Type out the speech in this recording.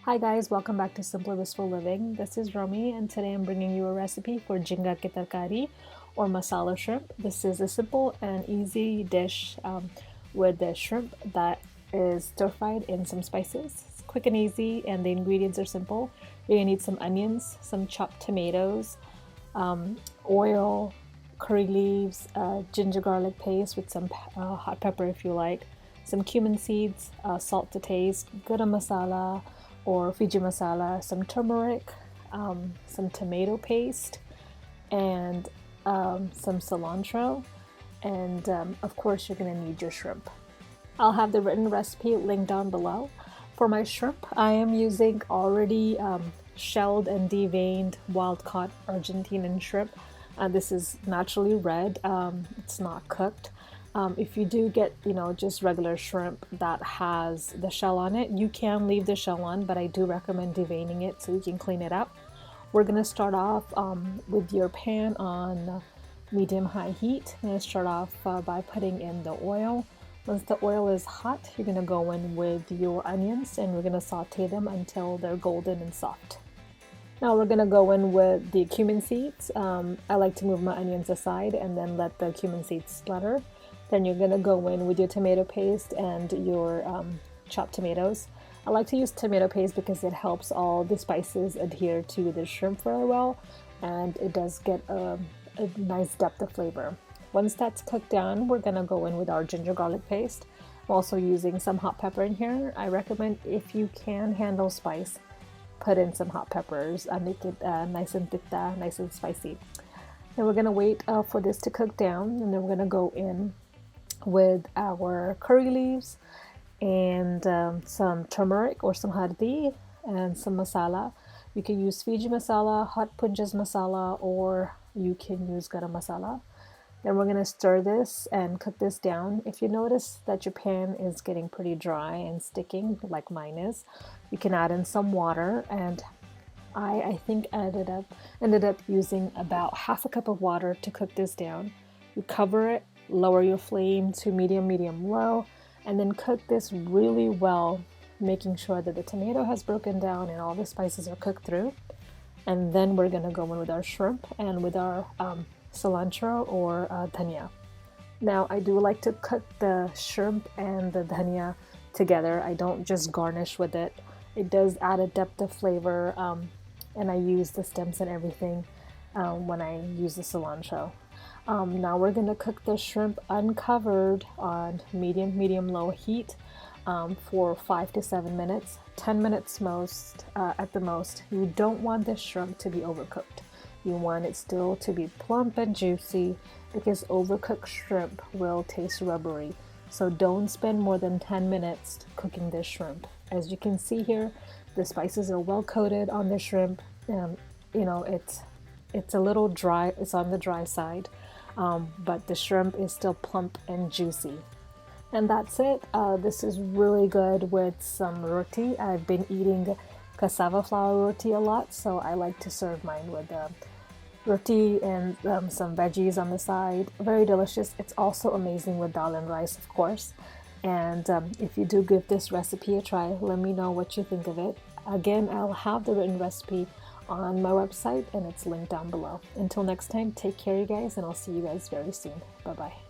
Hi guys, welcome back to Simple Blissful Living. This is Romy and today I'm bringing you a recipe for Jinga ke Tarkari or Masala Shrimp. This is a simple and easy dish with the shrimp that is stir-fried in some spices. It's quick and easy and the ingredients are simple. You're going to need some onions, some chopped tomatoes, oil, curry leaves, ginger garlic paste with some hot pepper if you like, some cumin seeds, salt to taste, garam masala or Fiji masala, some turmeric, some tomato paste, and some cilantro. And of course, you're going to need your shrimp. I'll have the written recipe linked down below. For my shrimp, I am using already shelled and deveined wild-caught Argentinian shrimp. This is naturally red. It's not cooked. If you do get, just regular shrimp that has the shell on it, you can leave the shell on, but I do recommend deveining it so you can clean it up. We're going to start off with your pan on medium-high heat. I'm going to start off by putting in the oil. Once the oil is hot, you're going to go in with your onions and we're going to saute them until they're golden and soft. Now we're going to go in with the cumin seeds. I like to move my onions aside and then let the cumin seeds splatter. Then you're going to go in with your tomato paste and your chopped tomatoes. I like to use tomato paste because it helps all the spices adhere to the shrimp very well and it does get a nice depth of flavor. Once that's cooked down, we're going to go in with our ginger garlic paste. I'm also using some hot pepper in here. I recommend if you can handle spice, put in some hot peppers, make it nice and tita, nice and spicy. Then we're going to wait for this to cook down and then we're going to go in with our curry leaves and some turmeric or some hardi and some masala. You can use Fiji masala, hot punjas masala, or you can use garam masala. Then we're going to stir this and cook this down. If you notice that your pan is getting pretty dry and sticking like mine is, you can add in some water, and I think ended up using about half a cup of water to cook this down. You cover it, lower your flame to medium low, and then cook this really well, making sure that the tomato has broken down and all the spices are cooked through. And then we're going to go in with our shrimp and with our cilantro or dhania. Now I do like to cook the shrimp and the dhania together. I don't just garnish with it. It does add a depth of flavor, and I use the stems and everything when I use the cilantro. Now we're going to cook the shrimp uncovered on medium-low heat for 5 to 7 minutes, 10 minutes most at the most. You don't want the shrimp to be overcooked. You want it still to be plump and juicy because overcooked shrimp will taste rubbery. So don't spend more than 10 minutes cooking this shrimp. As you can see here, the spices are well coated on the shrimp. It's a little dry. It's on the dry side, but the shrimp is still plump and juicy. And that's it. This is really good with some roti. I've been eating cassava flour roti a lot, so I like to serve mine with roti and some veggies on the side. Very delicious. It's also amazing with dal and rice, of course. And if you do give this recipe a try, let me know what you think of it. Again, I'll have the written recipe on my website and it's linked down below. Until next time, take care you guys and I'll see you guys very soon. Bye bye.